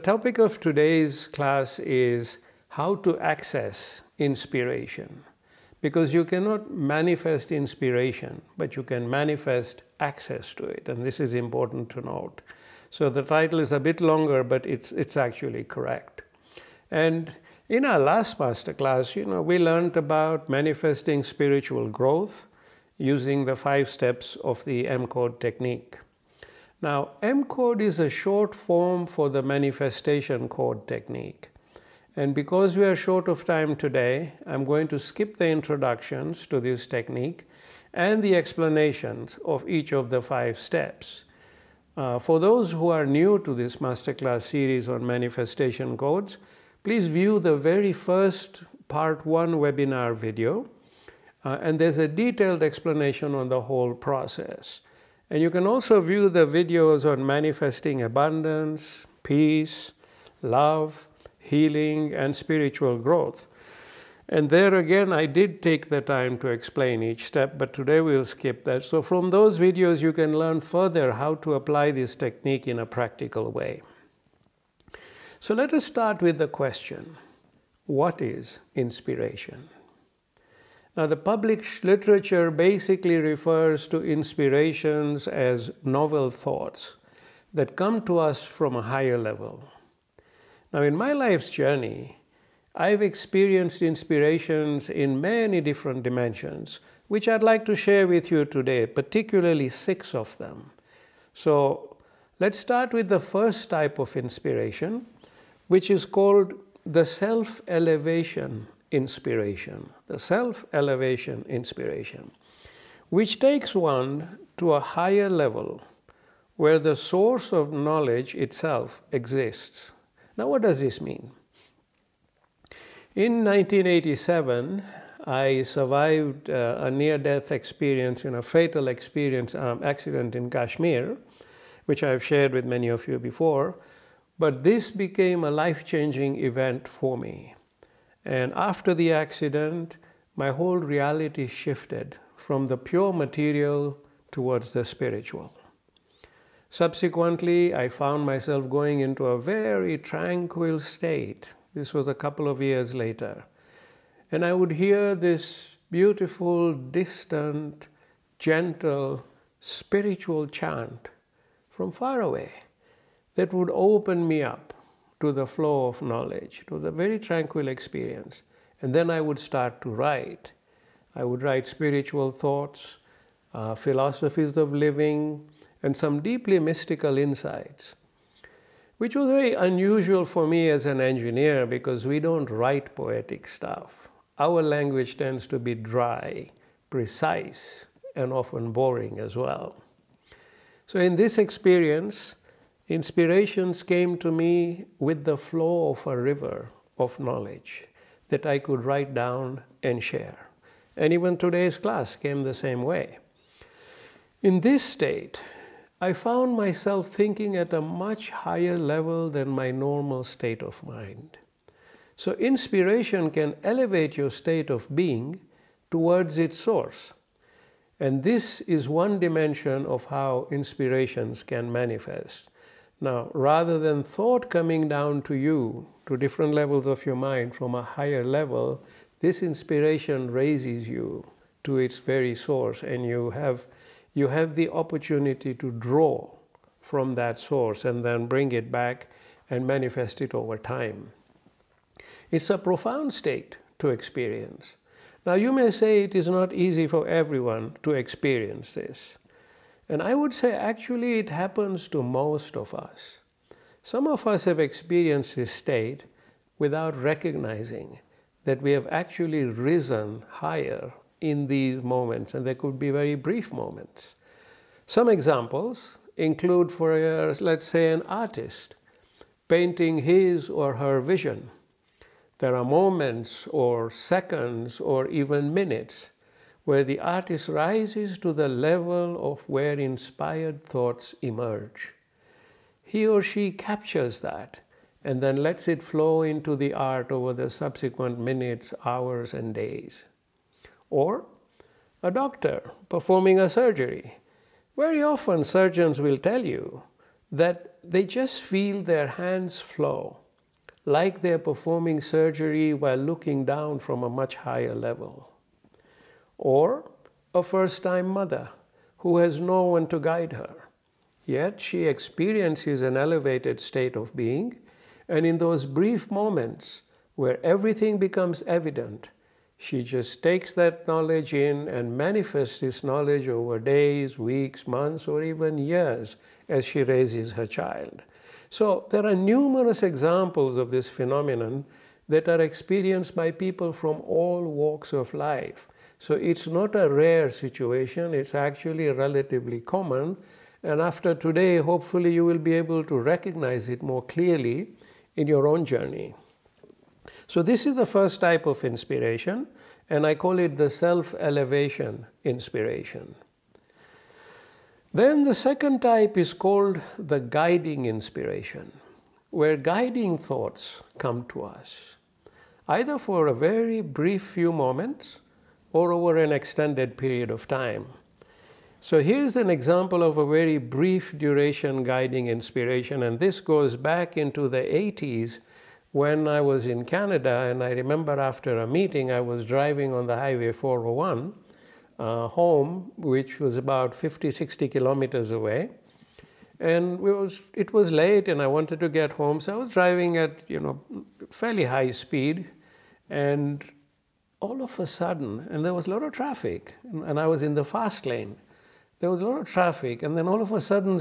topic of today's class is how to access inspiration. Because you cannot manifest inspiration, but you can manifest access to it. And this is important to note. So the title is a bit longer, but it's actually correct. And in our last masterclass, we learned about manifesting spiritual growth using the 5 steps of the M-Code technique. Now, M-Code is a short form for the manifestation code technique. And because we are short of time today, I'm going to skip the introductions to this technique and the explanations of each of the 5 steps. For those who are new to this masterclass series on manifestation codes, please view the very first part 1 webinar video. And there's a detailed explanation on the whole process. And you can also view the videos on manifesting abundance, peace, love, healing, and spiritual growth. And there again, I did take the time to explain each step, but today we'll skip that. So from those videos, you can learn further how to apply this technique in a practical way. So let us start with the question, what is inspiration? Now, the published literature basically refers to inspirations as novel thoughts that come to us from a higher level. Now, in my life's journey, I've experienced inspirations in many different dimensions, which I'd like to share with you today, particularly 6 of them. So let's start with the first type of inspiration, which is called the self-elevation inspiration. The self-elevation inspiration, which takes one to a higher level where the source of knowledge itself exists. Now, what does this mean? In 1987, I survived a near-death experience in a fatal accident in Kashmir, which I've shared with many of you before. But this became a life-changing event for me. And after the accident, my whole reality shifted from the pure material towards the spiritual. Subsequently, I found myself going into a very tranquil state. This was a couple of years later. And I would hear this beautiful, distant, gentle, spiritual chant from far away that would open me up to the flow of knowledge. It was a very tranquil experience. And then I would start to write. I would write spiritual thoughts, philosophies of living, and some deeply mystical insights, which was very unusual for me as an engineer because we don't write poetic stuff. Our language tends to be dry, precise, and often boring as well. So in this experience, inspirations came to me with the flow of a river of knowledge that I could write down and share. And even today's class came the same way. In this state, I found myself thinking at a much higher level than my normal state of mind. So inspiration can elevate your state of being towards its source. And this is one dimension of how inspirations can manifest. Now, rather than thought coming down to you, to different levels of your mind from a higher level, this inspiration raises you to its very source, and you have the opportunity to draw from that source and then bring it back and manifest it over time. It's a profound state to experience. Now, you may say it is not easy for everyone to experience this. And I would say actually it happens to most of us. Some of us have experienced this state without recognizing that we have actually risen higher in these moments, and there could be very brief moments. Some examples include, let's say, an artist painting his or her vision. There are moments or seconds or even minutes where the artist rises to the level of where inspired thoughts emerge. He or she captures that and then lets it flow into the art over the subsequent minutes, hours, and days. Or a doctor performing a surgery. Very often surgeons will tell you that they just feel their hands flow, like they're performing surgery while looking down from a much higher level. Or a first-time mother who has no one to guide her, yet she experiences an elevated state of being, and in those brief moments where everything becomes evident, she just takes that knowledge in and manifests this knowledge over days, weeks, months, or even years as she raises her child. So there are numerous examples of this phenomenon that are experienced by people from all walks of life. So it's not a rare situation, it's actually relatively common. And after today, hopefully you will be able to recognize it more clearly in your own journey. So this is the first type of inspiration, and I call it the self-elevation inspiration. Then the second type is called the guiding inspiration, where guiding thoughts come to us, either for a very brief few moments or over an extended period of time. So here's an example of a very brief duration guiding inspiration, and this goes back into the 80s when I was in Canada, and I remember after a meeting I was driving on the Highway 401 home, which was about 50-60 kilometers away, and it was late and I wanted to get home, so I was driving at fairly high speed, and all of a sudden, and there was a lot of traffic, and I was in the fast lane. There was a lot of traffic, and then all of a sudden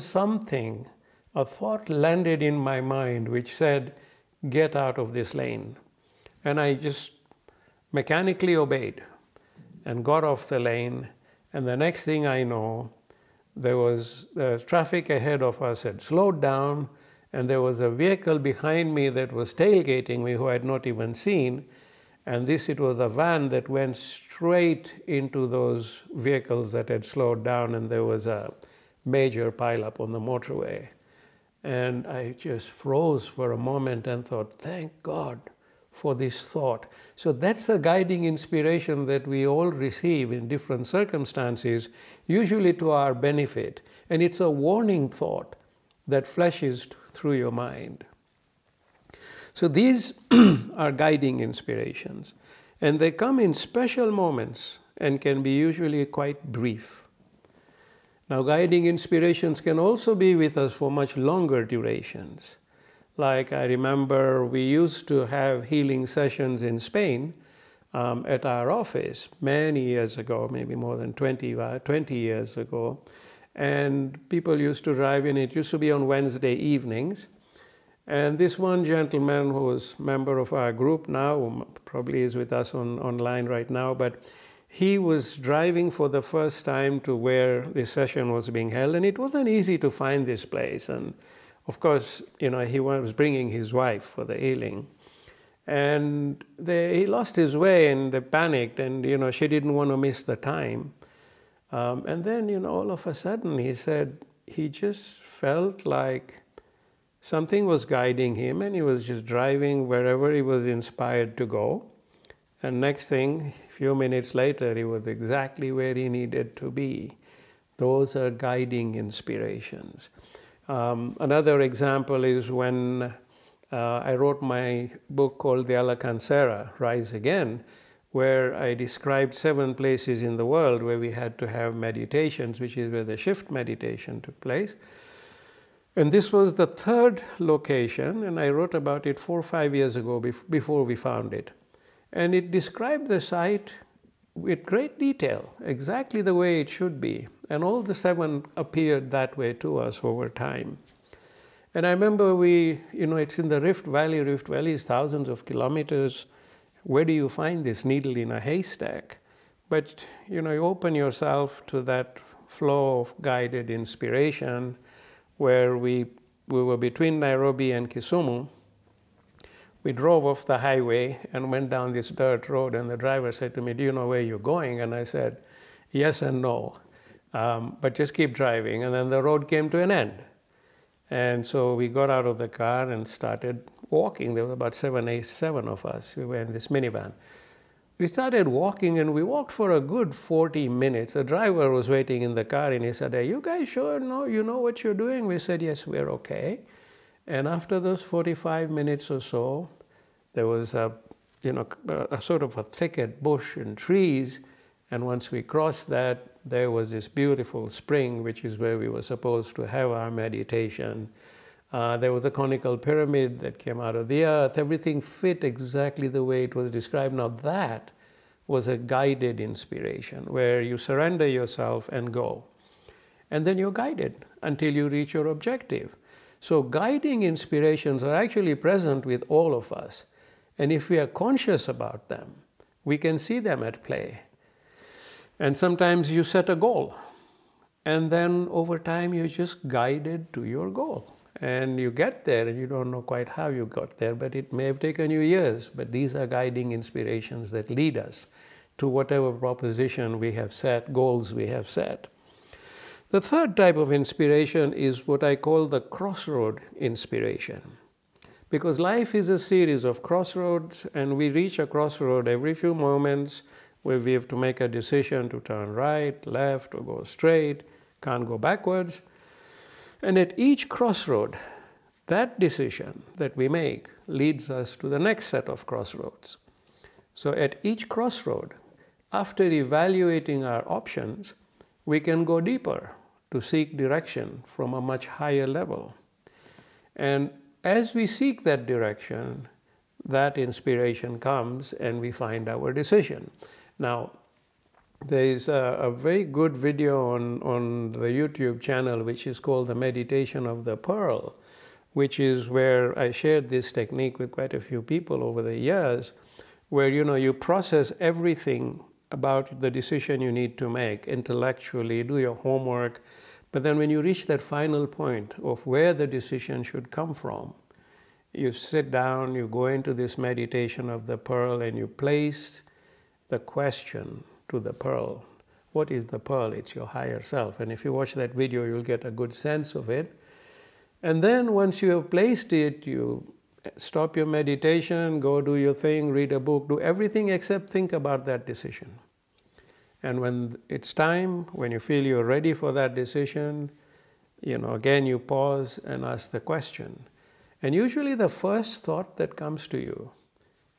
a thought landed in my mind which said, get out of this lane. And I just mechanically obeyed and got off the lane, and the next thing I know, the traffic ahead of us had slowed down, and there was a vehicle behind me that was tailgating me who I had not even seen, and it was a van that went straight into those vehicles that had slowed down, and there was a major pileup on the motorway. And I just froze for a moment and thought, thank God for this thought. So that's a guiding inspiration that we all receive in different circumstances, usually to our benefit. And it's a warning thought that flashes through your mind. So these are guiding inspirations. And they come in special moments and can be usually quite brief. Now, guiding inspirations can also be with us for much longer durations. Like I remember we used to have healing sessions in Spain at our office many years ago, maybe more than 20 years ago. And people used to drive in. It used to be on Wednesday evenings. And this one gentleman who was a member of our group now, who probably is with us online right now, but he was driving for the first time to where this session was being held, and it wasn't easy to find this place. And of course, he was bringing his wife for the healing. And he lost his way, and they panicked, and she didn't want to miss the time. And then, all of a sudden, he said he just felt like something was guiding him, and he was just driving wherever he was inspired to go. And next thing, a few minutes later, he was exactly where he needed to be. Those are guiding inspirations. Another example is when I wrote my book called The Alakansara, Rise Again, where I described 7 places in the world where we had to have meditations, which is where the shift meditation took place. And this was the 3rd location, and I wrote about it 4 or 5 years ago before we found it. And it described the site with great detail, exactly the way it should be. And all the 7 appeared that way to us over time. And I remember it's in the Rift Valley. Rift Valley is thousands of kilometers. Where do you find this needle in a haystack? But, you open yourself to that flow of guided inspiration where we were between Nairobi and Kisumu. We drove off the highway and went down this dirt road, and the driver said to me, do you know where you're going? And I said, yes and no, but just keep driving. And then the road came to an end. And so we got out of the car and started walking. There were about 7 of us. We were in this minivan. We started walking, and we walked for a good 40 minutes. The driver was waiting in the car, and he said, "Are you guys sure? No, you know what you're doing?" We said, "Yes, we're okay." And after those 45 minutes or so, there was a sort of a thicket, bush and trees. And once we crossed that, there was this beautiful spring, which is where we were supposed to have our meditation. There was a conical pyramid that came out of the earth. Everything fit exactly the way it was described. Now that was a guided inspiration, where you surrender yourself and go. And then you're guided until you reach your objective. So guiding inspirations are actually present with all of us. And if we are conscious about them, we can see them at play. And sometimes you set a goal, and then over time you're just guided to your goal. And you get there, and you don't know quite how you got there, but it may have taken you years. But these are guiding inspirations that lead us to whatever proposition we have set, goals we have set. The third type of inspiration is what I call the crossroad inspiration. Because life is a series of crossroads, and we reach a crossroad every few moments where we have to make a decision to turn right, left, or go straight, can't go backwards. And at each crossroad, that decision that we make leads us to the next set of crossroads. So at each crossroad, after evaluating our options, we can go deeper to seek direction from a much higher level. And as we seek that direction, that inspiration comes and we find our decision. Now, there is a very good video on the YouTube channel which is called The Meditation of the Pearl, which is where I shared this technique with quite a few people over the years, where you process everything about the decision you need to make intellectually, do your homework, but then when you reach that final point of where the decision should come from, you sit down, you go into this meditation of the pearl, and you place the question to the pearl. What is the pearl? It's your higher self. And if you watch that video, you'll get a good sense of it. And then once you have placed it, you stop your meditation, go do your thing, read a book, do everything except think about that decision. And when it's time, when you feel you're ready for that decision, again you pause and ask the question. And usually the first thought that comes to you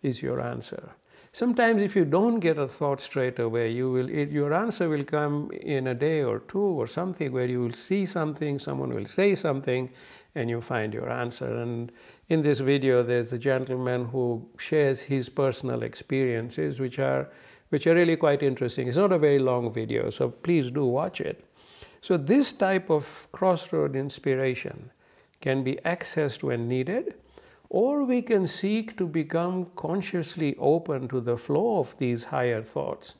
is your answer. Sometimes if you don't get a thought straight away, your answer will come in a day or two or something, where you will see something, someone will say something, and you find your answer. And in this video, there's a gentleman who shares his personal experiences, which are really quite interesting. It's not a very long video, so please do watch it. So this type of crossroad inspiration can be accessed when needed, or we can seek to become consciously open to the flow of these higher thoughts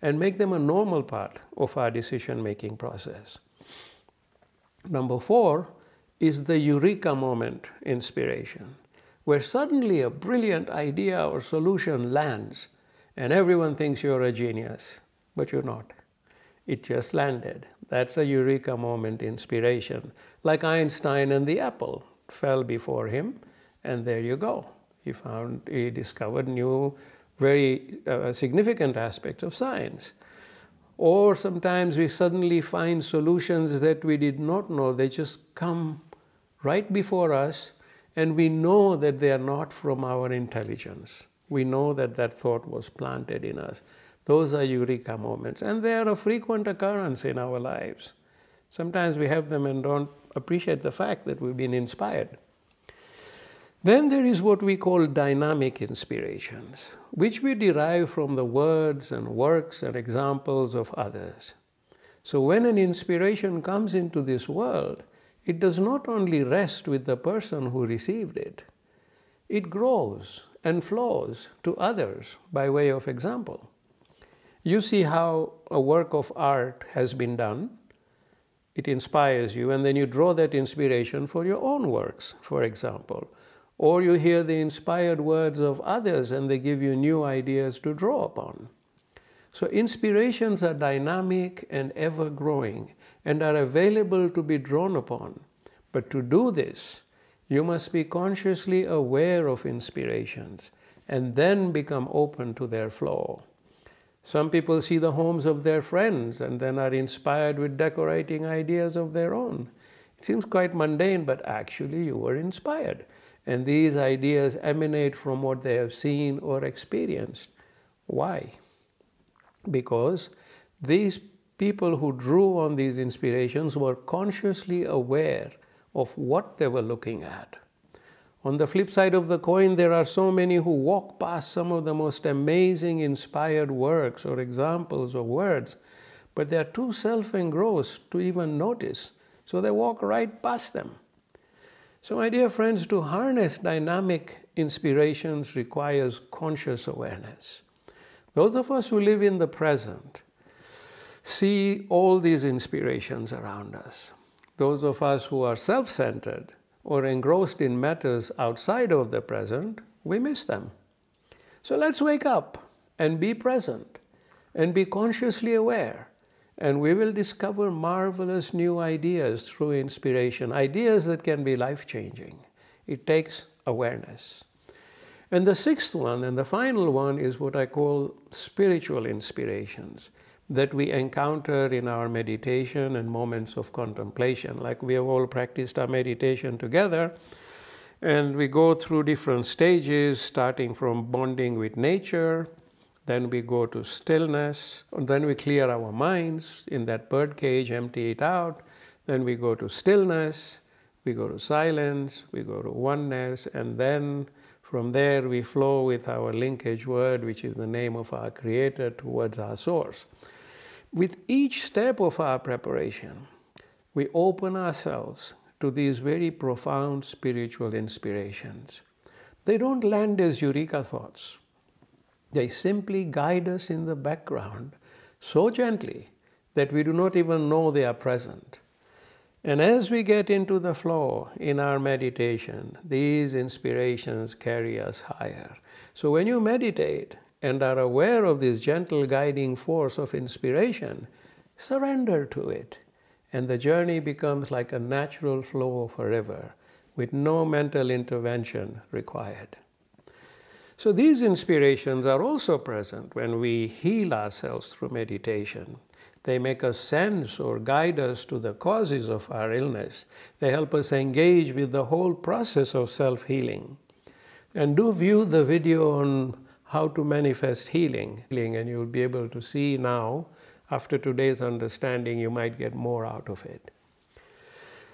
and make them a normal part of our decision-making process. Number 4 is the eureka moment inspiration, where suddenly a brilliant idea or solution lands and everyone thinks you're a genius, but you're not. It just landed. That's a eureka moment inspiration. Like Einstein and the apple fell before him, and there you go. He discovered new, very significant aspects of science. Or sometimes we suddenly find solutions that we did not know. They just come right before us, and we know that they are not from our intelligence. We know that that thought was planted in us. Those are eureka moments, and they are a frequent occurrence in our lives. Sometimes we have them and don't appreciate the fact that we've been inspired. Then there is what we call dynamic inspirations, which we derive from the words and works and examples of others. So when an inspiration comes into this world, it does not only rest with the person who received it. It grows and flows to others by way of example. You see how a work of art has been done. It inspires you, and then you draw that inspiration for your own works, for example. Or you hear the inspired words of others and they give you new ideas to draw upon. So inspirations are dynamic and ever-growing and are available to be drawn upon. But to do this, you must be consciously aware of inspirations and then become open to their flow. Some people see the homes of their friends and then are inspired with decorating ideas of their own. It seems quite mundane, but actually you were inspired. And these ideas emanate from what they have seen or experienced. Why? Because these people who drew on these inspirations were consciously aware of what they were looking at. On the flip side of the coin, there are so many who walk past some of the most amazing inspired works or examples of words, but they are too self-engrossed to even notice, so they walk right past them. So my dear friends, to harness dynamic inspirations requires conscious awareness. Those of us who live in the present see all these inspirations around us. Those of us who are self-centered or engrossed in matters outside of the present, we miss them. So let's wake up and be present and be consciously aware, and we will discover marvelous new ideas through inspiration, ideas that can be life-changing. It takes awareness. And the sixth one and the final one is what I call spiritual inspirations that we encounter in our meditation and moments of contemplation. Like we have all practiced our meditation together, and we go through different stages, starting from bonding with nature, then we go to stillness, and then we clear our minds in that bird cage, empty it out, then we go to stillness, we go to silence, we go to oneness, and then from there we flow with our linkage word, which is the name of our Creator, towards our source. With each step of our preparation, we open ourselves to these very profound spiritual inspirations. They don't land as eureka thoughts. They simply guide us in the background so gently that we do not even know they are present. And as we get into the flow in our meditation, these inspirations carry us higher. So when you meditate and are aware of this gentle guiding force of inspiration, surrender to it. And the journey becomes like a natural flow of a river with no mental intervention required. So these inspirations are also present when we heal ourselves through meditation. They make us sense or guide us to the causes of our illness. They help us engage with the whole process of self-healing. And do view the video on how to manifest healing, and you'll be able to see now, after today's understanding, you might get more out of it.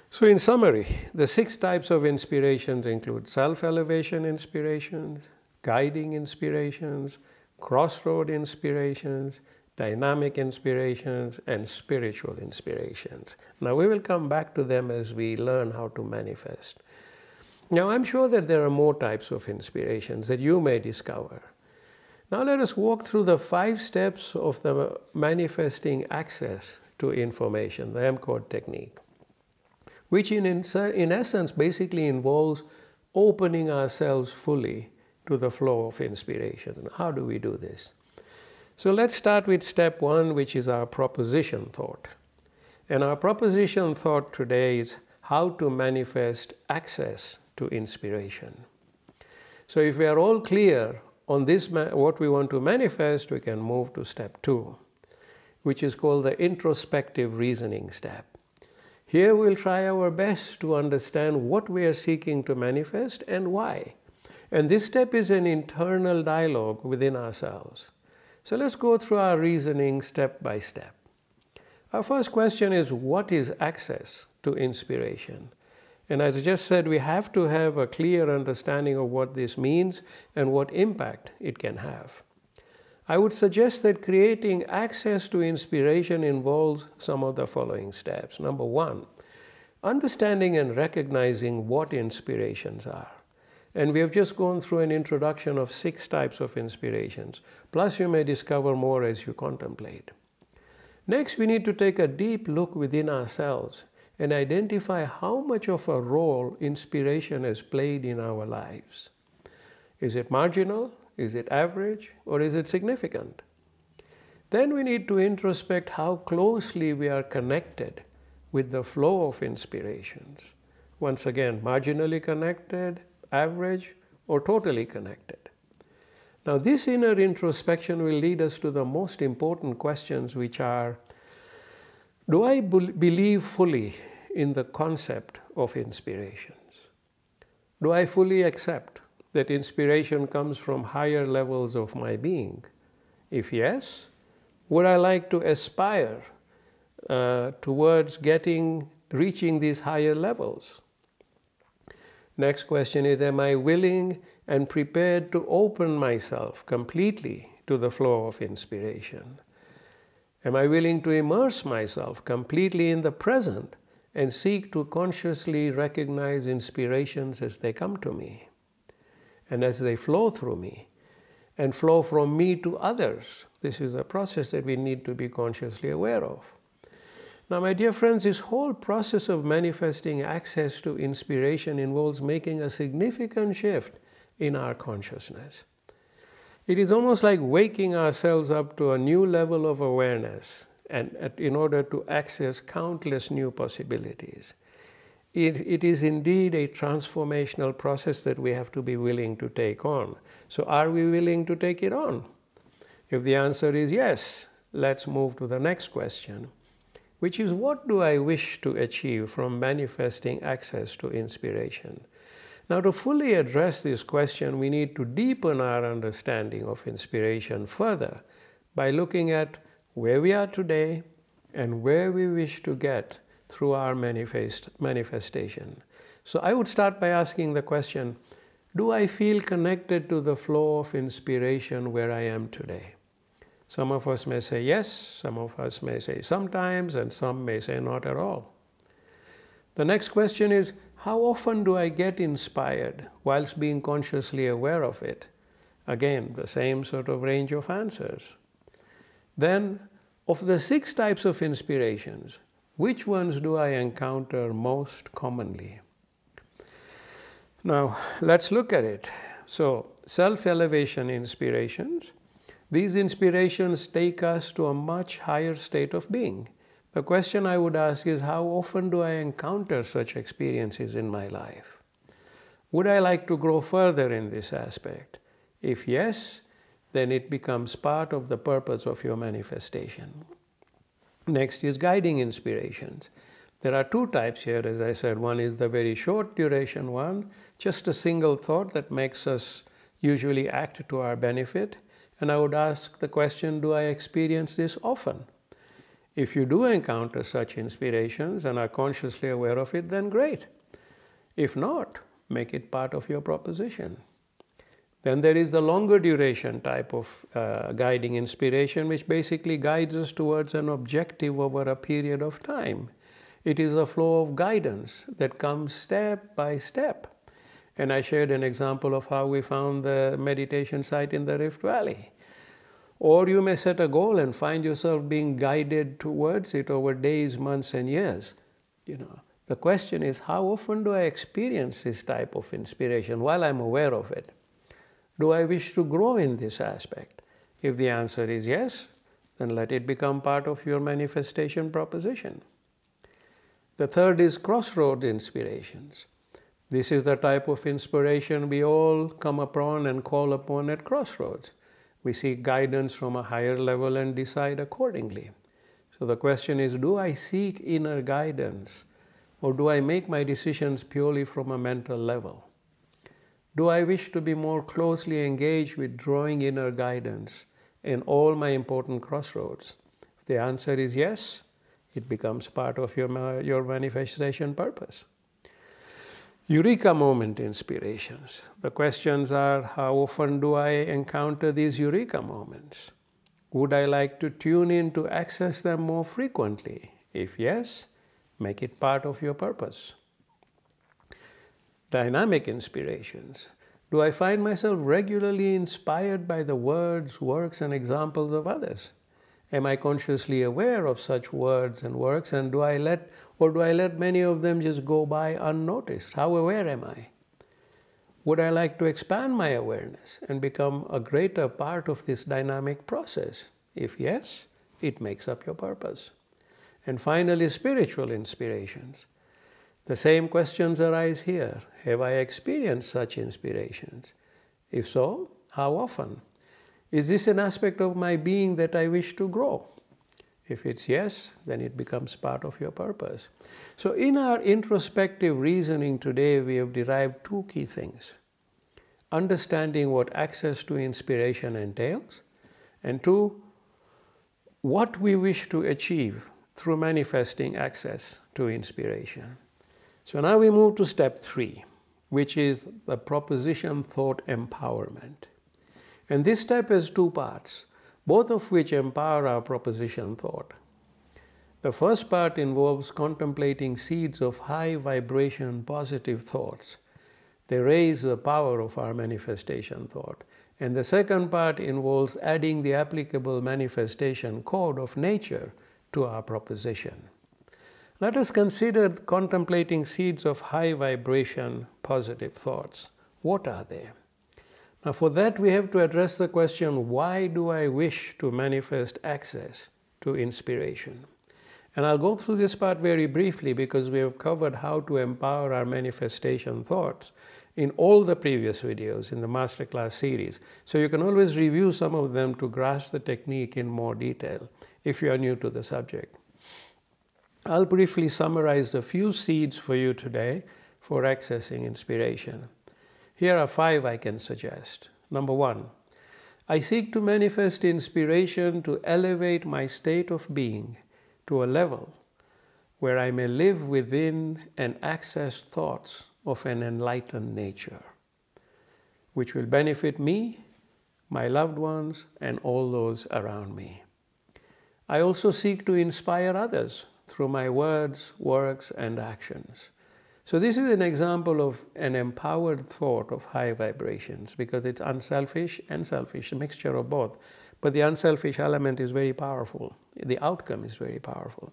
So in summary, the 6 types of inspirations include self-elevation inspirations, guiding inspirations, crossroad inspirations, dynamic inspirations, and spiritual inspirations. Now we will come back to them as we learn how to manifest. Now I'm sure that there are more types of inspirations that you may discover. Now let us walk through the 5 steps of the manifesting access to information, the MCODE technique, which in essence basically involves opening ourselves fully to the flow of inspiration. How do we do this? So let's start with step 1, which is our proposition thought. And our proposition thought today is how to manifest access to inspiration. So if we are all clear on this, what we want to manifest, we can move to step 2, which is called the introspective reasoning step. Here we'll try our best to understand what we are seeking to manifest and why. And this step is an internal dialogue within ourselves. So let's go through our reasoning step by step. Our first question is, what is access to inspiration? And as I just said, we have to have a clear understanding of what this means and what impact it can have. I would suggest that creating access to inspiration involves some of the following steps. Number 1, understanding and recognizing what inspirations are. And we have just gone through an introduction of 6 types of inspirations. Plus, you may discover more as you contemplate. Next, we need to take a deep look within ourselves and identify how much of a role inspiration has played in our lives. Is it marginal? Is it average? Or is it significant? Then we need to introspect how closely we are connected with the flow of inspirations. Once again, marginally connected, average, or totally connected. Now, this inner introspection will lead us to the most important questions, which are, do I believe fully in the concept of inspirations? Do I fully accept that inspiration comes from higher levels of my being? If yes, would I like to aspire towards reaching these higher levels? Next question is, am I willing and prepared to open myself completely to the flow of inspiration? Am I willing to immerse myself completely in the present and seek to consciously recognize inspirations as they come to me and as they flow through me and flow from me to others? This is a process that we need to be consciously aware of. Now, my dear friends, this whole process of manifesting access to inspiration involves making a significant shift in our consciousness. It is almost like waking ourselves up to a new level of awareness and in order to access countless new possibilities. It is indeed a transformational process that we have to be willing to take on. So are we willing to take it on? If the answer is yes, let's move to the next question, which is, what do I wish to achieve from manifesting access to inspiration? Now, to fully address this question, we need to deepen our understanding of inspiration further by looking at where we are today and where we wish to get through our manifestation. So I would start by asking the question, do I feel connected to the flow of inspiration where I am today? Some of us may say yes, some of us may say sometimes, and some may say not at all. The next question is, how often do I get inspired whilst being consciously aware of it? Again, the same sort of range of answers. Then, of the 6 types of inspirations, which ones do I encounter most commonly? Now, let's look at it. So, self-elevation inspirations. These inspirations take us to a much higher state of being. The question I would ask is, how often do I encounter such experiences in my life? Would I like to grow further in this aspect? If yes, then it becomes part of the purpose of your manifestation. Next is guiding inspirations. There are 2 types here, as I said. One is the very short duration one, just a single thought that makes us usually act to our benefit. And I would ask the question, do I experience this often? If you do encounter such inspirations and are consciously aware of it, then great. If not, make it part of your proposition. Then there is the longer duration type of guiding inspiration, which basically guides us towards an objective over a period of time. It is a flow of guidance that comes step by step. And I shared an example of how we found the meditation site in the Rift Valley. Or you may set a goal and find yourself being guided towards it over days, months, and years. The question is, how often do I experience this type of inspiration while I'm aware of it? Do I wish to grow in this aspect? If the answer is yes, then let it become part of your manifestation proposition. The third is crossroads inspirations. This is the type of inspiration we all come upon and call upon at crossroads. We seek guidance from a higher level and decide accordingly. So the question is, do I seek inner guidance, or do I make my decisions purely from a mental level? Do I wish to be more closely engaged with drawing inner guidance in all my important crossroads? If the answer is yes, it becomes part of your manifestation purpose. Eureka moment inspirations. The questions are, how often do I encounter these eureka moments? Would I like to tune in to access them more frequently? If yes, make it part of your purpose. Dynamic inspirations. Do I find myself regularly inspired by the words, works, and examples of others? Am I consciously aware of such words and works, and do I let many of them just go by unnoticed? How aware am I? Would I like to expand my awareness and become a greater part of this dynamic process? If yes, it makes up your purpose. And finally, spiritual inspirations. The same questions arise here. Have I experienced such inspirations? If so, how often? Is this an aspect of my being that I wish to grow? If it's yes, then it becomes part of your purpose. So in our introspective reasoning today, we have derived two key things. Understanding what access to inspiration entails, and two, what we wish to achieve through manifesting access to inspiration. So now we move to step 3, which is the proposition thought empowerment. And this step has 2 parts, both of which empower our proposition thought. The first part involves contemplating seeds of high vibration positive thoughts. They raise the power of our manifestation thought. And the second part involves adding the applicable manifestation code of nature to our proposition. Let us consider contemplating seeds of high vibration positive thoughts. What are they? Now for that we have to address the question, why do I wish to manifest access to inspiration? And I'll go through this part very briefly because we have covered how to empower our manifestation thoughts in all the previous videos in the Masterclass series. So you can always review some of them to grasp the technique in more detail if you are new to the subject. I'll briefly summarize a few seeds for you today for accessing inspiration. Here are 5 I can suggest. Number 1, I seek to manifest inspiration to elevate my state of being to a level where I may live within and access thoughts of an enlightened nature, which will benefit me, my loved ones, and all those around me. I also seek to inspire others through my words, works, and actions. So this is an example of an empowered thought of high vibrations because it's unselfish and selfish, a mixture of both. But the unselfish element is very powerful. The outcome is very powerful.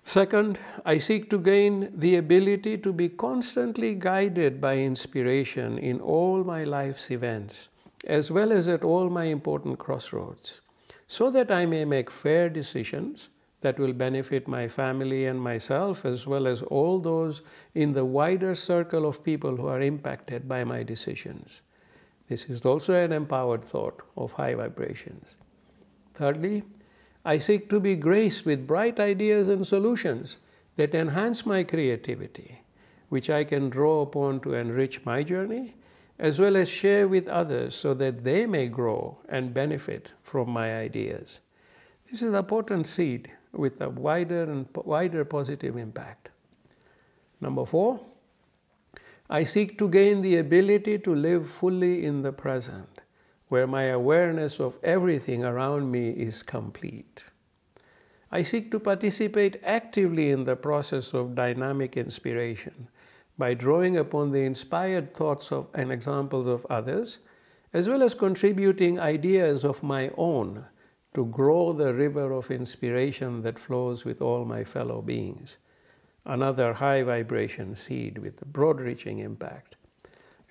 Second, I seek to gain the ability to be constantly guided by inspiration in all my life's events, as well as at all my important crossroads, so that I may make fair decisions that will benefit my family and myself, as well as all those in the wider circle of people who are impacted by my decisions. This is also an empowered thought of high vibrations. Thirdly, I seek to be graced with bright ideas and solutions that enhance my creativity, which I can draw upon to enrich my journey, as well as share with others so that they may grow and benefit from my ideas. This is a potent seed with a wider positive impact. Number 4, I seek to gain the ability to live fully in the present, where my awareness of everything around me is complete. I seek to participate actively in the process of dynamic inspiration by drawing upon the inspired thoughts of and examples of others, as well as contributing ideas of my own to grow the river of inspiration that flows with all my fellow beings. Another high vibration seed with a broad-reaching impact.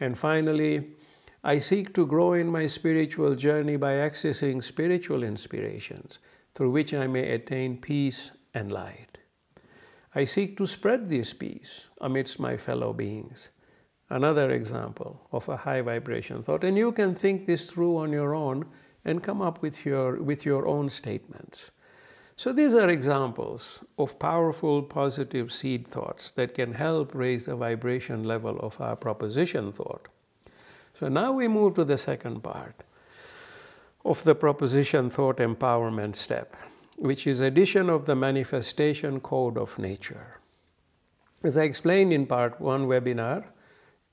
And finally, I seek to grow in my spiritual journey by accessing spiritual inspirations through which I may attain peace and light. I seek to spread this peace amidst my fellow beings. Another example of a high vibration thought. And you can think this through on your own and come up with your own statements. So these are examples of powerful positive seed thoughts that can help raise the vibration level of our proposition thought. So now we move to the second part of the proposition thought empowerment step, which is addition of the manifestation code of nature. As I explained in part 1 webinar,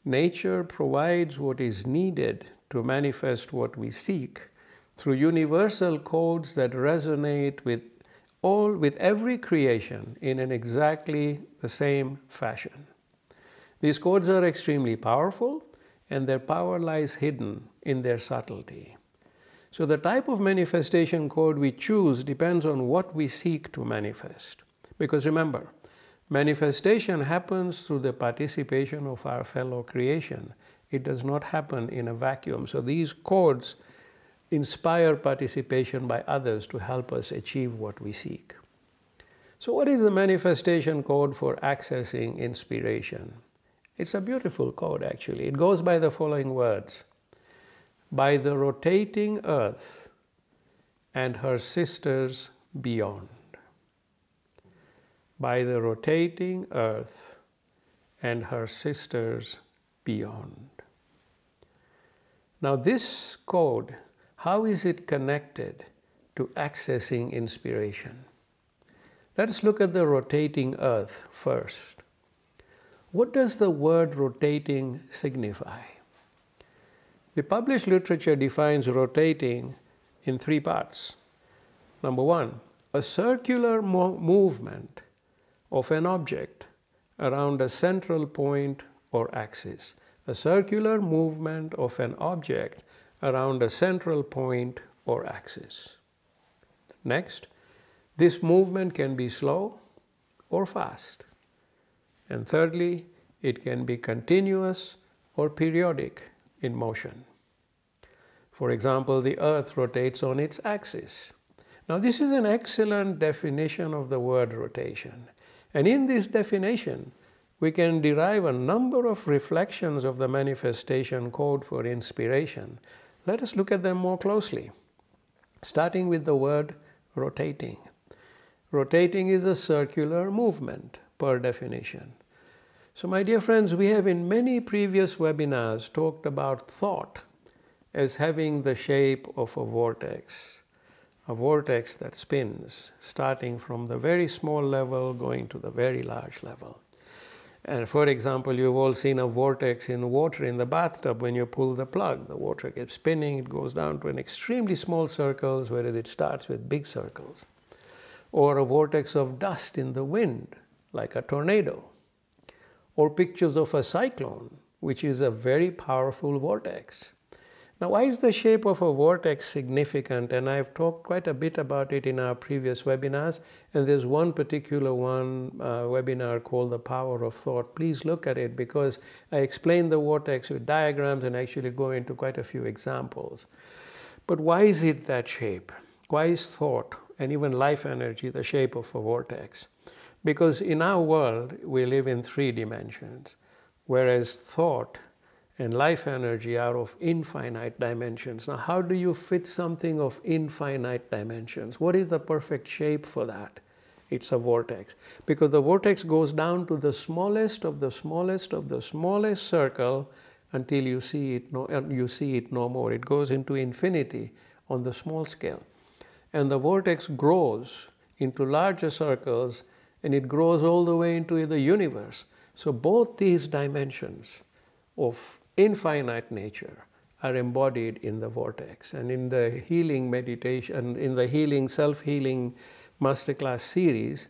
nature provides what is needed to manifest what we seek through universal codes that resonate with every creation in an exactly the same fashion. These codes are extremely powerful, and their power lies hidden in their subtlety. So the type of manifestation code we choose depends on what we seek to manifest. Because remember, manifestation happens through the participation of our fellow creation. It does not happen in a vacuum. So these codes inspire participation by others to help us achieve what we seek. So what is the manifestation code for accessing inspiration? It's a beautiful code, actually. It goes by the following words. by the rotating earth and her sisters beyond. By the rotating earth and her sisters beyond. Now this code, how is it connected to accessing inspiration? Let us look at the rotating earth first. What does the word rotating signify? The published literature defines rotating in three parts. Number one, a circular movement of an object around a central point or axis. A circular movement of an object around a central point or axis. Next, this movement can be slow or fast. And thirdly, it can be continuous or periodic in motion. For example, the earth rotates on its axis. Now, this is an excellent definition of the word rotation. And in this definition, we can derive a number of reflections of the manifestation code for inspiration. Let us look at them more closely, starting with the word rotating. Rotating is a circular movement per definition. So my dear friends, we have in many previous webinars talked about thought as having the shape of a vortex that spins, starting from the very small level going to the very large level. And for example, you've all seen a vortex in water in the bathtub. When you pull the plug, the water gets spinning, it goes down to an extremely small circles, whereas it starts with big circles. Or a vortex of dust in the wind, like a tornado. Or pictures of a cyclone, which is a very powerful vortex. Now, why is the shape of a vortex significant? And I've talked quite a bit about it in our previous webinars. And there's one particular webinar called The Power of Thought. Please look at it, because I explain the vortex with diagrams and actually go into quite a few examples. But why is it that shape? Why is thought and even life energy the shape of a vortex? Because in our world, we live in 3 dimensions, whereas thought and life energy are of infinite dimensions. Now, how do you fit something of infinite dimensions? What is the perfect shape for that? It's a vortex. Because the vortex goes down to the smallest of the smallest of the smallest circle until you see it no more. It goes into infinity on the small scale. And the vortex grows into larger circles, and it grows all the way into the universe. So both these dimensions of infinite nature are embodied in the vortex. And in the healing meditation, in the healing, self-healing masterclass series,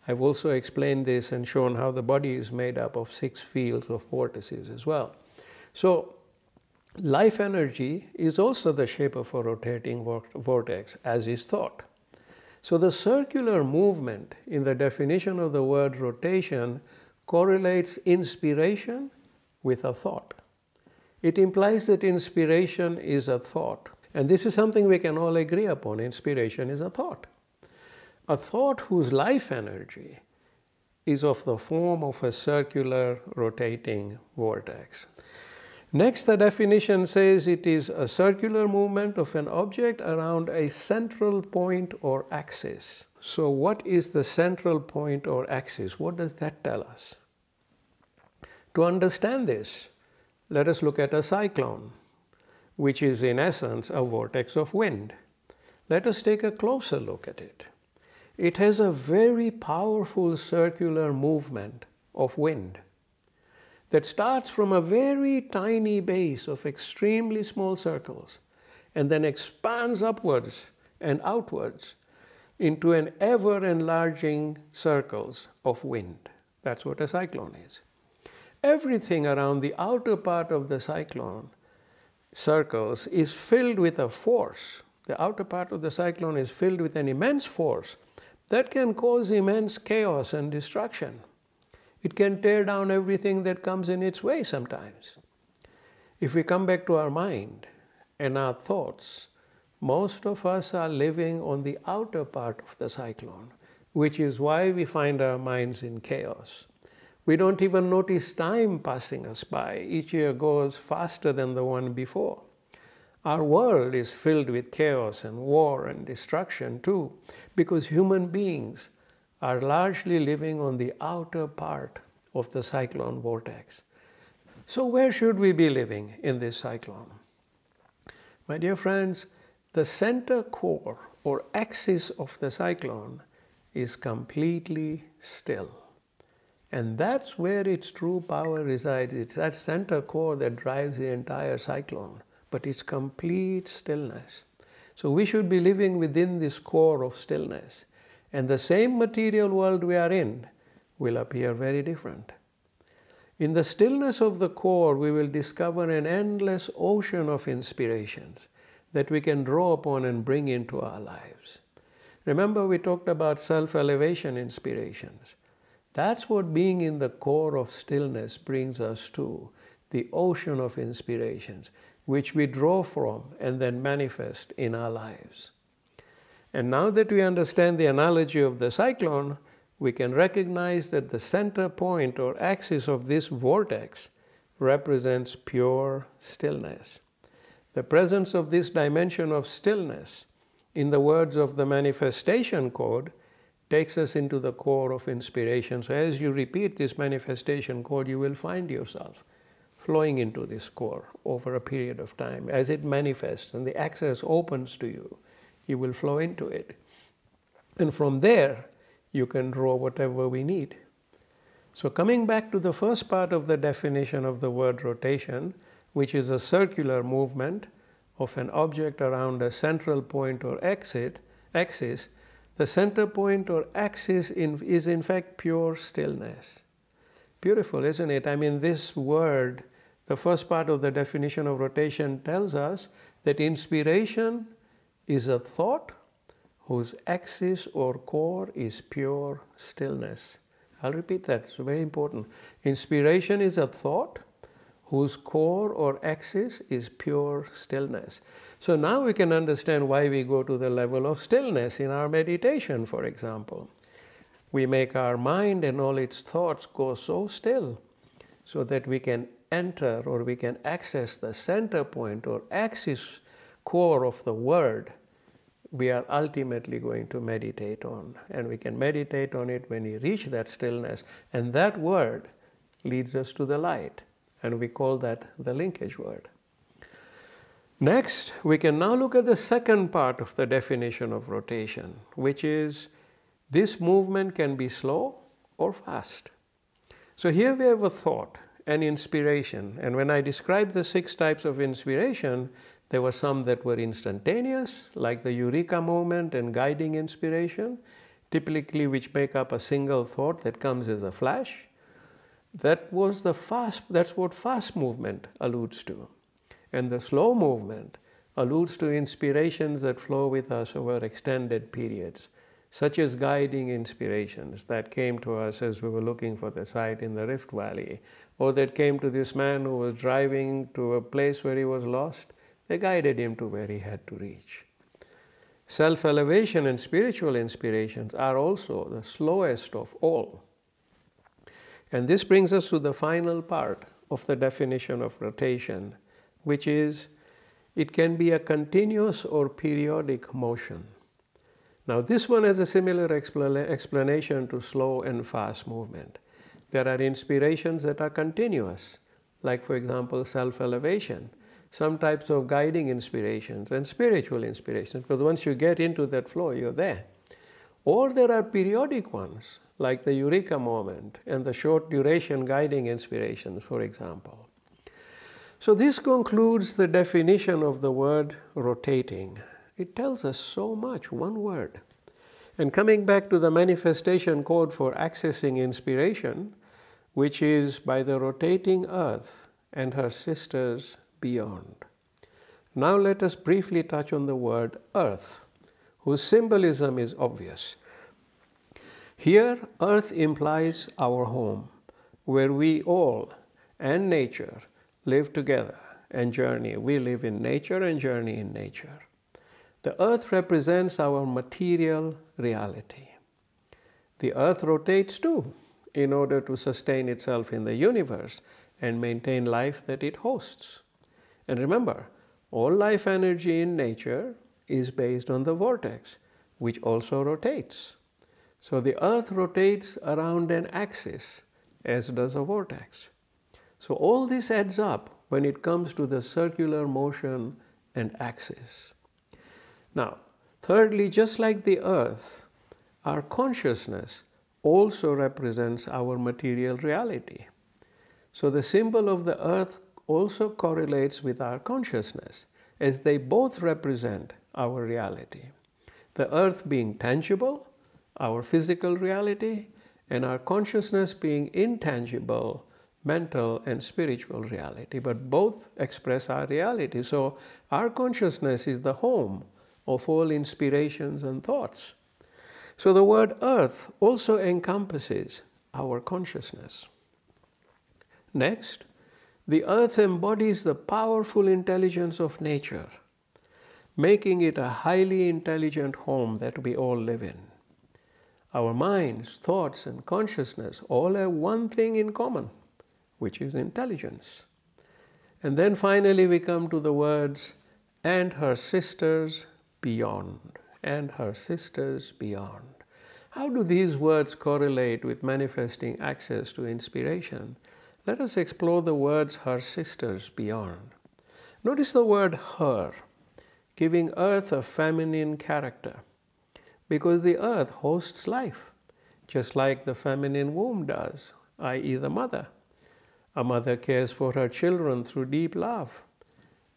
I've also explained this and shown how the body is made up of 6 fields of vortices as well. So life energy is also the shape of a rotating vortex, as is thought. So the circular movement in the definition of the word rotation correlates inspiration with a thought. It implies that inspiration is a thought. And this is something we can all agree upon. Inspiration is a thought. A thought whose life energy is of the form of a circular rotating vortex. Next, the definition says it is a circular movement of an object around a central point or axis. So what is the central point or axis? What does that tell us? To understand this, let us look at a cyclone, which is in essence a vortex of wind. Let us take a closer look at it. It has a very powerful circular movement of wind that starts from a very tiny base of extremely small circles and then expands upwards and outwards into an ever-enlarging circles of wind. That's what a cyclone is. Everything around the outer part of the cyclone circles is filled with a force. The outer part of the cyclone is filled with an immense force that can cause immense chaos and destruction. It can tear down everything that comes in its way sometimes. If we come back to our mind and our thoughts, most of us are living on the outer part of the cyclone, which is why we find our minds in chaos. We don't even notice time passing us by. Each year goes faster than the one before. Our world is filled with chaos and war and destruction too, because human beings are largely living on the outer part of the cyclone vortex. So where should we be living in this cyclone? My dear friends, the center core or axis of the cyclone is completely still. And that's where its true power resides. It's that center core that drives the entire cyclone, but it's complete stillness. So we should be living within this core of stillness. And the same material world we are in will appear very different. In the stillness of the core, we will discover an endless ocean of inspirations that we can draw upon and bring into our lives. Remember, we talked about self-elevation inspirations. That's what being in the core of stillness brings us to, the ocean of inspirations, which we draw from and then manifest in our lives. And now that we understand the analogy of the cyclone, we can recognize that the center point or axis of this vortex represents pure stillness. The presence of this dimension of stillness, in the words of the manifestation code, takes us into the core of inspiration. So as you repeat this manifestation code, you will find yourself flowing into this core over a period of time. As it manifests and the access opens to you, you will flow into it. And from there, you can draw whatever we need. So coming back to the first part of the definition of the word rotation, which is a circular movement of an object around a central point or axis, the center point or axis is in fact pure stillness. Beautiful, isn't it? I mean, this word, the first part of the definition of rotation tells us that inspiration is a thought whose axis or core is pure stillness. I'll repeat that, it's very important. Inspiration is a thought whose core or axis is pure stillness. So now we can understand why we go to the level of stillness in our meditation, for example. We make our mind and all its thoughts go so still so that we can enter or we can access the center point or axis core of the word we are ultimately going to meditate on. And we can meditate on it when we reach that stillness. And that word leads us to the light. And we call that the linkage word. Next, we can now look at the second part of the definition of rotation, which is this movement can be slow or fast. So here we have a thought, an inspiration. And when I described the 6 types of inspiration, there were some that were instantaneous, like the eureka moment and guiding inspiration, typically which make up a single thought that comes as a flash. That's what fast movement alludes to. And the slow movement alludes to inspirations that flow with us over extended periods, such as guiding inspirations that came to us as we were looking for the site in the Rift Valley, or that came to this man who was driving to a place where he was lost. They guided him to where he had to reach. Self-elevation and spiritual inspirations are also the slowest of all. And this brings us to the final part of the definition of rotation, which is it can be a continuous or periodic motion. Now this one has a similar explanation to slow and fast movement. There are inspirations that are continuous, like for example self-elevation, some types of guiding inspirations and spiritual inspirations, because once you get into that flow, you're there. Or there are periodic ones, like the eureka moment and the short duration guiding inspirations, for example. So this concludes the definition of the word rotating. It tells us so much, one word. And coming back to the manifestation code for accessing inspiration, which is by the rotating earth and her sisters beyond. Now let us briefly touch on the word earth, whose symbolism is obvious. Here, earth implies our home, where we all and nature live together and journey. We live in nature and journey in nature. The earth represents our material reality. The earth rotates too, in order to sustain itself in the universe and maintain life that it hosts. And remember, All life energy in nature is based on the vortex, which also rotates. So the earth rotates around an axis, as does a vortex. So all this adds up when it comes to the circular motion and axis. Now, thirdly, just like the earth, our consciousness also represents our material reality. So the symbol of the earth also correlates with our consciousness, as they both represent our reality. The earth being tangible, our physical reality, and our consciousness being intangible, mental and spiritual reality, but both express our reality. So our consciousness is the home of all inspirations and thoughts. So the word earth also encompasses our consciousness. Next, the earth embodies the powerful intelligence of nature, making it a highly intelligent home that we all live in. Our minds, thoughts, and consciousness all have one thing in common, which is intelligence. And then finally we come to the words, and her sisters beyond, and her sisters beyond. How do these words correlate with manifesting access to inspiration? Let us explore the words, her sisters beyond. Notice the word her, giving earth a feminine character, because the earth hosts life, just like the feminine womb does, i.e. the mother. A mother cares for her children through deep love.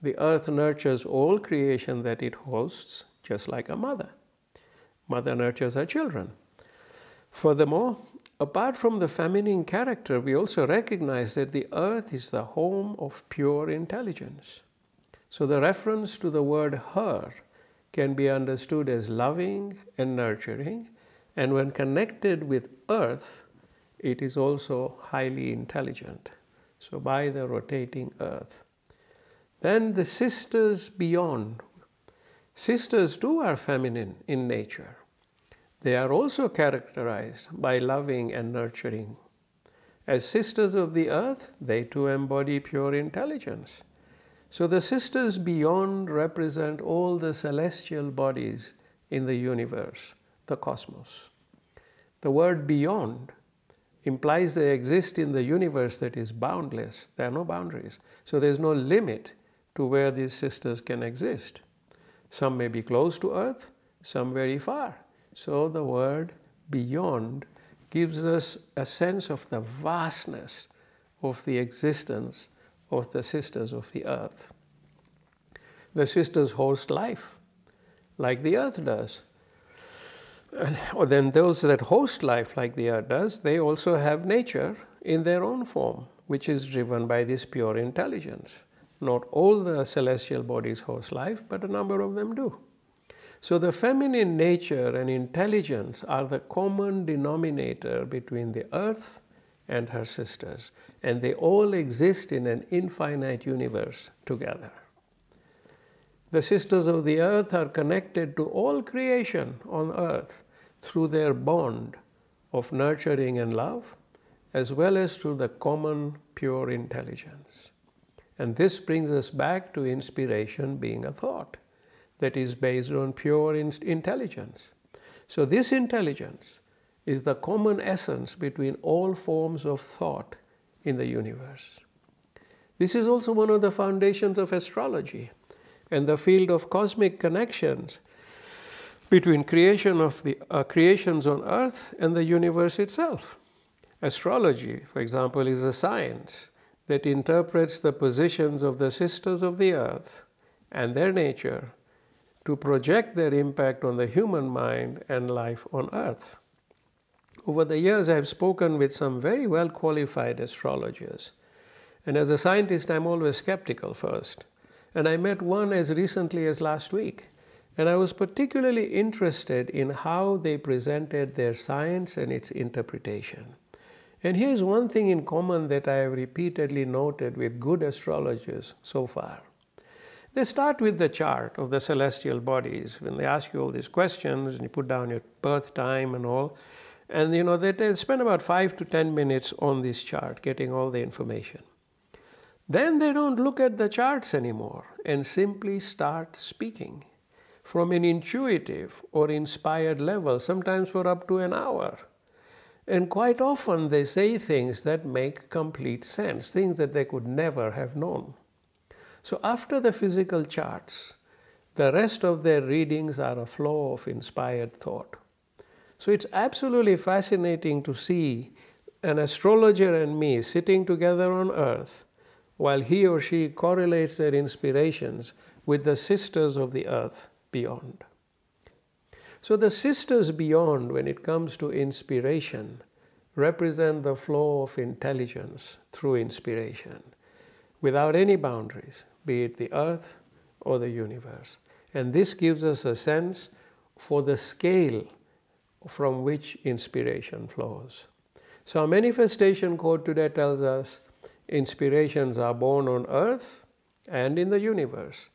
The earth nurtures all creation that it hosts, just like a mother. Mother nurtures her children. Furthermore, apart from the feminine character, we also recognize that the earth is the home of pure intelligence. So the reference to the word her can be understood as loving and nurturing, and when connected with earth, it is also highly intelligent. So by the rotating earth. Then the sisters beyond. Sisters too are feminine in nature. They are also characterized by loving and nurturing. As sisters of the earth, they too embody pure intelligence. So the sisters beyond represent all the celestial bodies in the universe, the cosmos. The word beyond implies they exist in the universe that is boundless. There are no boundaries. So there's no limit to where these sisters can exist. Some may be close to earth, some very far. So the word beyond gives us a sense of the vastness of the existence of the sisters of the earth. The sisters host life, like the earth does. Or then those that host life like the earth does, they also have nature in their own form, which is driven by this pure intelligence. Not all the celestial bodies host life, but a number of them do. So the feminine nature and intelligence are the common denominator between the earth and her sisters, and they all exist in an infinite universe together. The sisters of the earth are connected to all creation on earth through their bond of nurturing and love, as well as through the common pure intelligence. And this brings us back to inspiration being a thought that is based on pure intelligence. So this intelligence is the common essence between all forms of thought in the universe. This is also one of the foundations of astrology and the field of cosmic connections between creation of the creations on earth and the universe itself. Astrology, for example, is a science that interprets the positions of the sisters of the earth and their nature to project their impact on the human mind and life on earth. Over the years, I've spoken with some very well qualified astrologers. And as a scientist, I'm always skeptical first. And I met one as recently as last week. And I was particularly interested in how they presented their science and its interpretation. And here's one thing in common that I have repeatedly noted with good astrologers so far. They start with the chart of the celestial bodies. When they ask you all these questions, and you put down your birth time and all, and they spend about 5 to 10 minutes on this chart, getting all the information. Then they don't look at the charts anymore and simply start speaking from an intuitive or inspired level, sometimes for up to an hour. And quite often they say things that make complete sense, things that they could never have known. So after the physical charts, the rest of their readings are a flow of inspired thought. So it's absolutely fascinating to see an astrologer and me sitting together on earth while he or she correlates their inspirations with the sisters of the earth beyond. So the sisters beyond, when it comes to inspiration, represent the flow of intelligence through inspiration, without any boundaries, be it the earth or the universe. And this gives us a sense for the scale from which inspiration flows. So our manifestation code today tells us inspirations are born on earth and in the universe,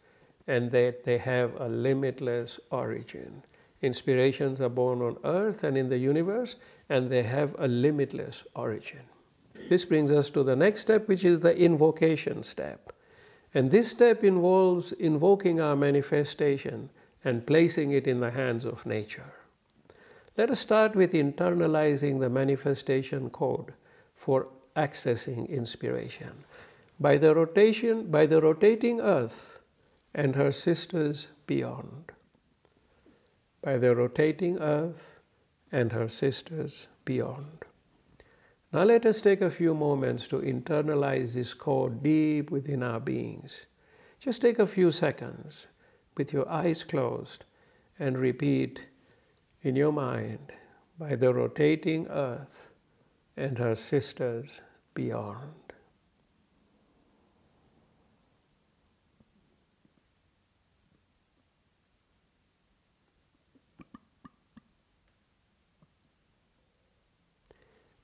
and that they have a limitless origin. Inspirations are born on earth and in the universe, and they have a limitless origin. This brings us to the next step, which is the invocation step. And this step involves invoking our manifestation and placing it in the hands of nature. Let us start with internalizing the manifestation code for accessing inspiration. By the rotating earth and her sisters beyond. By the rotating earth and her sisters beyond. Now let us take a few moments to internalize this code deep within our beings. Just take a few seconds with your eyes closed and repeat in your mind, by the rotating earth and her sisters beyond.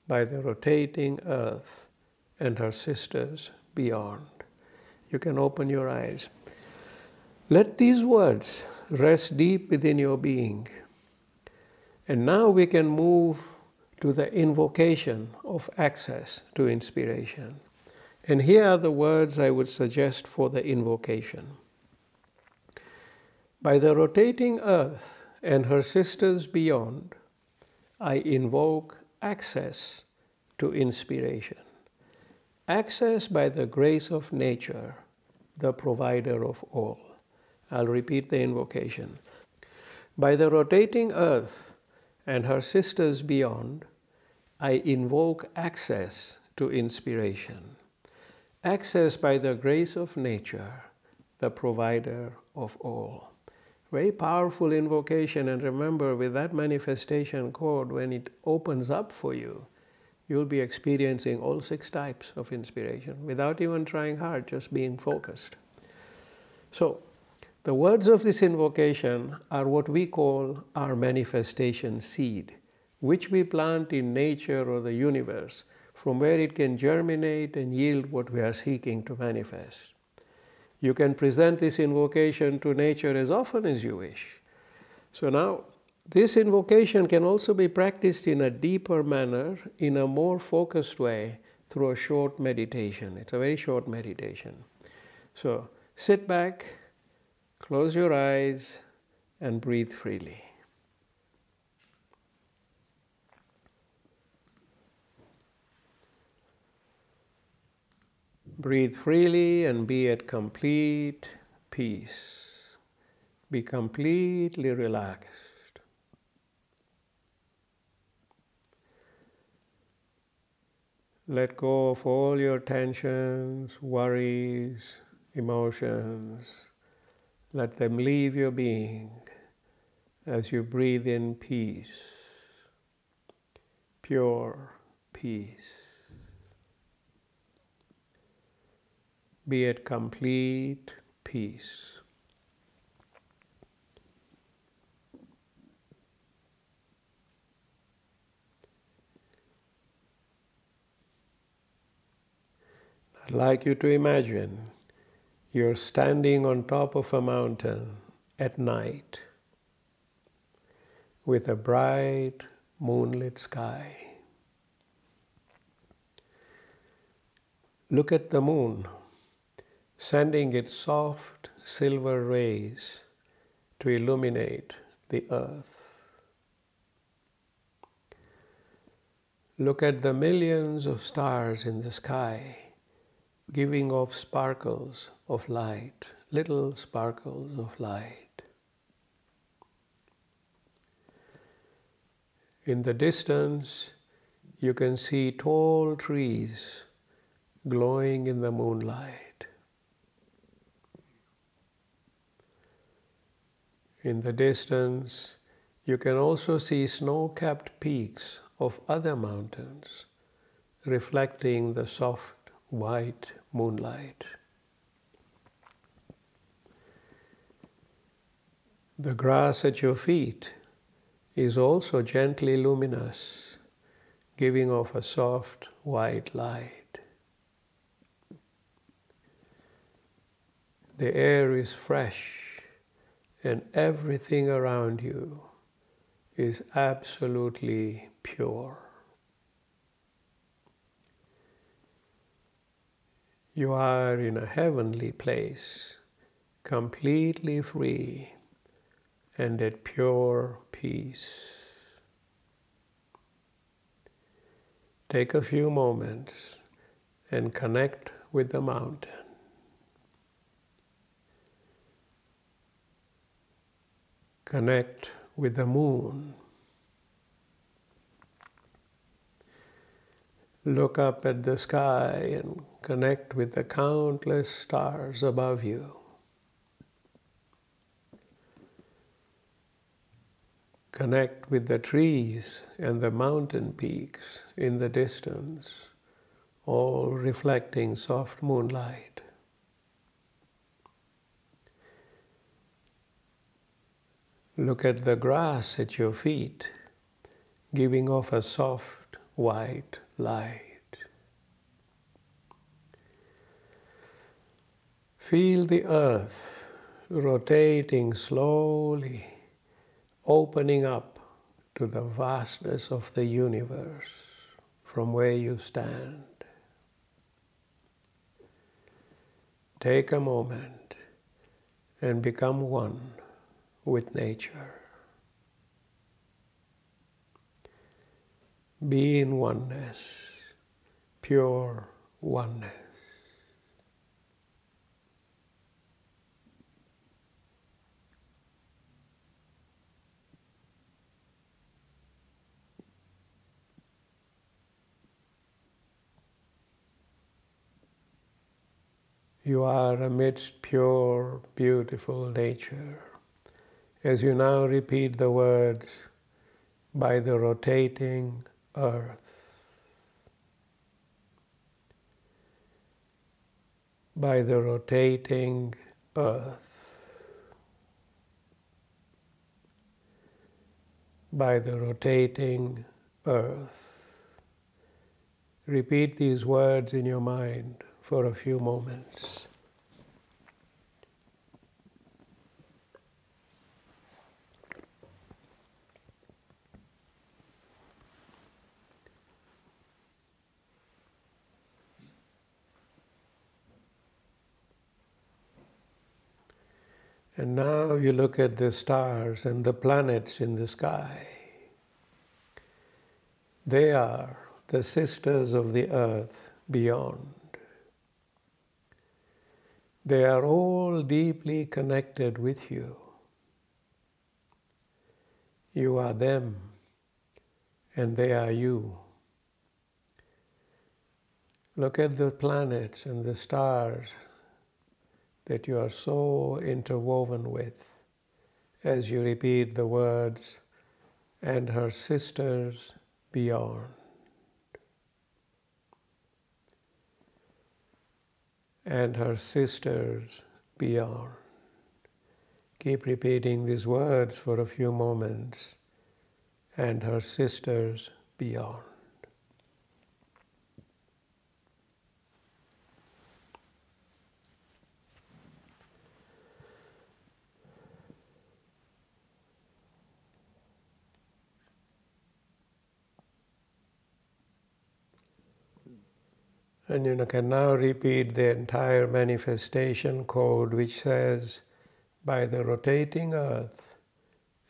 By the rotating earth and her sisters beyond. You can open your eyes. Let these words rest deep within your being. And now we can move to the invocation of access to inspiration. And here are the words I would suggest for the invocation. By the rotating earth and her sisters beyond, I invoke access to inspiration. Access by the grace of nature, the provider of all. I'll repeat the invocation. By the rotating earth and her sisters beyond, I invoke access to inspiration. Access by the grace of nature, the provider of all. Very powerful invocation, and remember, with that manifestation code, when it opens up for you, you'll be experiencing all 6 types of inspiration without even trying hard, just being focused. So, the words of this invocation are what we call our manifestation seed, which we plant in nature or the universe, from where it can germinate and yield what we are seeking to manifest. You can present this invocation to nature as often as you wish. So now, this invocation can also be practiced in a deeper manner, in a more focused way, through a short meditation. It's a very short meditation. So, sit back, close your eyes, and breathe freely. Breathe freely and be at complete peace. Be completely relaxed. Let go of all your tensions, worries, emotions. Let them leave your being as you breathe in peace, pure peace. Be at complete peace. I'd like you to imagine you're standing on top of a mountain at night with a bright moonlit sky. Look at the moon. sending its soft silver rays to illuminate the earth. Look at the millions of stars in the sky, giving off sparkles of light, little sparkles of light. In the distance, you can see tall trees glowing in the moonlight. In the distance, you can also see snow-capped peaks of other mountains reflecting the soft white moonlight. The grass at your feet is also gently luminous, giving off a soft white light. The air is fresh and everything around you is absolutely pure. You are in a heavenly place, completely free and at pure peace. Take a few moments and connect with the mountain. Connect with the moon. Look up at the sky and connect with the countless stars above you. Connect with the trees and the mountain peaks in the distance, all reflecting soft moonlight. Look at the grass at your feet, giving off a soft white light. Feel the earth rotating slowly, opening up to the vastness of the universe from where you stand. Take a moment and become one with nature. Be in oneness, pure oneness. You are amidst pure, beautiful nature. As you now repeat the words, by the rotating earth, by the rotating earth, by the rotating earth. Repeat these words in your mind for a few moments. And now you look at the stars and the planets in the sky. They are the sisters of the earth beyond. They are all deeply connected with you. You are them, and they are you. Look at the planets and the stars that you are so interwoven with as you repeat the words, and her sisters beyond. And her sisters beyond. Keep repeating these words for a few moments. And her sisters beyond. And you can now repeat the entire manifestation code, which says, by the rotating earth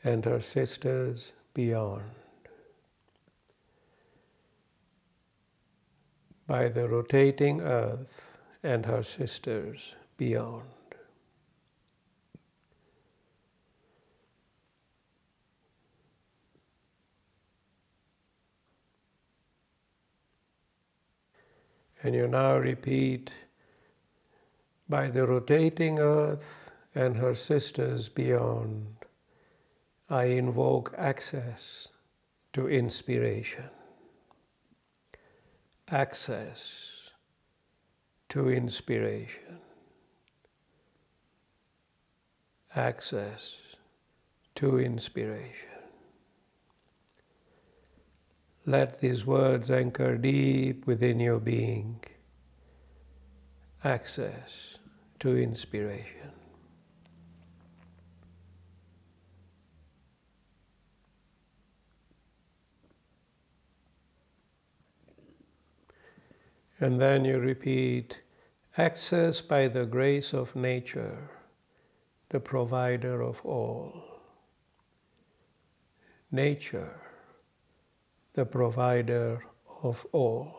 and her sisters beyond. By the rotating earth and her sisters beyond. And you now repeat, by the rotating earth and her sisters beyond, I invoke access to inspiration. Access to inspiration. Access to inspiration. Let these words anchor deep within your being. Access to inspiration. And then you repeat, access by the grace of nature, the provider of all. Nature, the provider of all.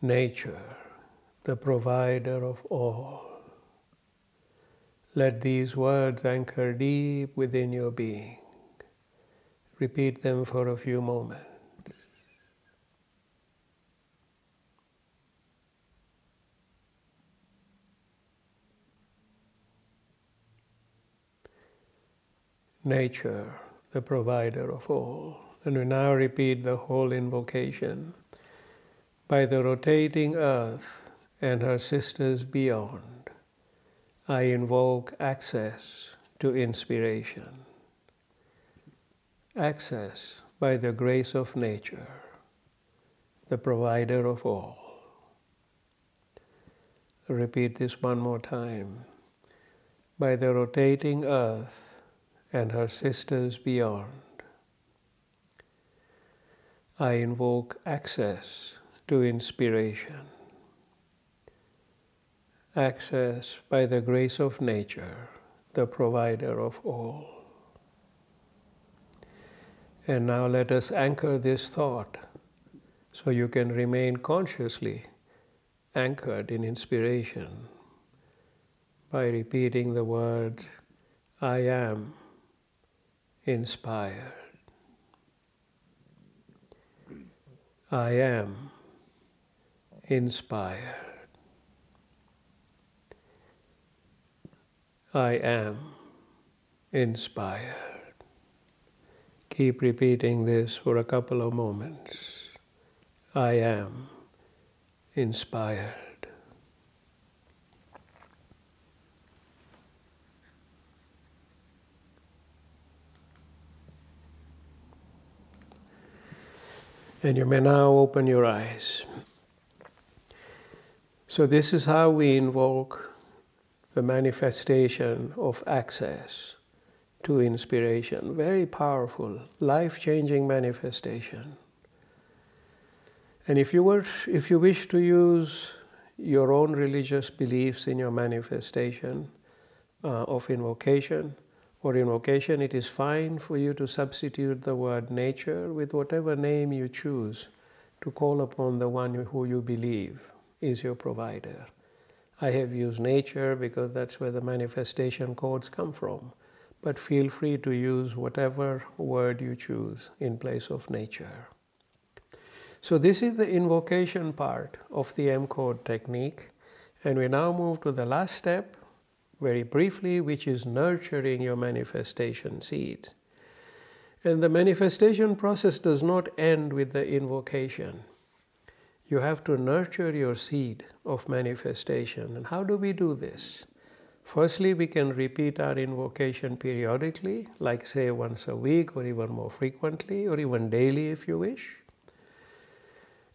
Nature, the provider of all. Let these words anchor deep within your being. Repeat them for a few moments. Nature, the provider of all. And we now repeat the whole invocation. By the rotating earth and her sisters beyond, I invoke access to inspiration. Access by the grace of nature, the provider of all. Repeat this one more time. By the rotating earth and her sisters beyond, I invoke access to inspiration. Access by the grace of nature, the provider of all. And now let us anchor this thought so you can remain consciously anchored in inspiration by repeating the words, I am inspired. I am inspired. I am inspired. Keep repeating this for a couple of moments. I am inspired. And you may now open your eyes. So this is how we invoke the manifestation of access to inspiration. Very powerful, life-changing manifestation. And if you wish to use your own religious beliefs in your manifestation of invocation, it is fine for you to substitute the word nature with whatever name you choose to call upon the one who you believe is your provider. I have used nature because that's where the manifestation codes come from. But feel free to use whatever word you choose in place of nature. So this is the invocation part of the M-code technique. And we now move to the last step, very briefly, which is nurturing your manifestation seeds. And the manifestation process does not end with the invocation. You have to nurture your seed of manifestation. And how do we do this? Firstly, we can repeat our invocation periodically, like say once a week or even more frequently, or even daily if you wish.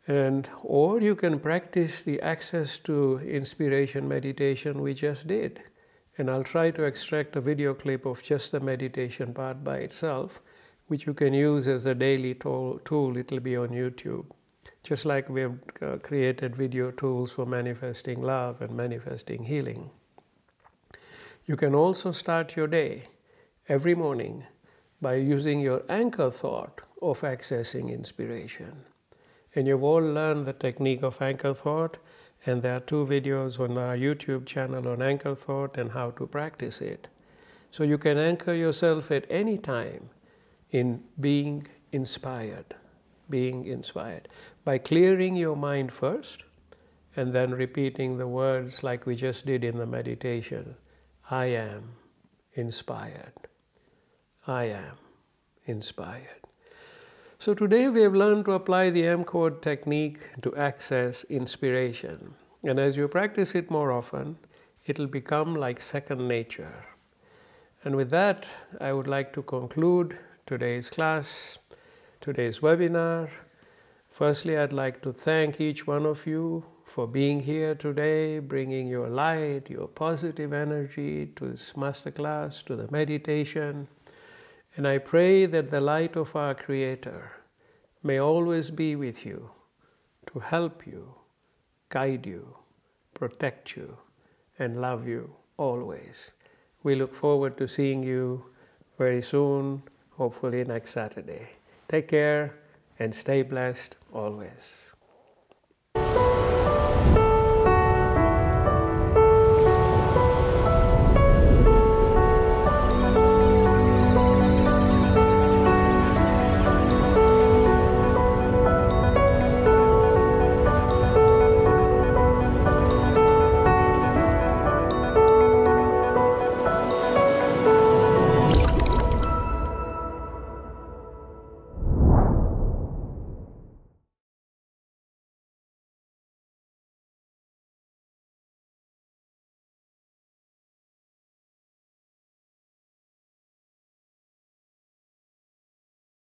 Or you can practice the access to inspiration meditation we just did. And I'll try to extract a video clip of just the meditation part by itself, which you can use as a daily tool. It'll be on YouTube. just like we've created video tools for manifesting love and manifesting healing. You can also start your day every morning by using your anchor thought of accessing inspiration. And you've all learned the technique of anchor thought, and there are 2 videos on our YouTube channel on anchor thought and how to practice it. So you can anchor yourself at any time in being inspired, by clearing your mind first and then repeating the words like we just did in the meditation. I am inspired. I am inspired. So today we have learned to apply the M-Code technique to access inspiration. And as you practice it more often, it'll become like second nature. And with that, I would like to conclude today's class, today's webinar. Firstly, I'd like to thank each one of you for being here today, bringing your light, your positive energy to this masterclass, to the meditation. And I pray that the light of our Creator may always be with you to help you, guide you, protect you, and love you always. We look forward to seeing you very soon, hopefully next Saturday. Take care and stay blessed always.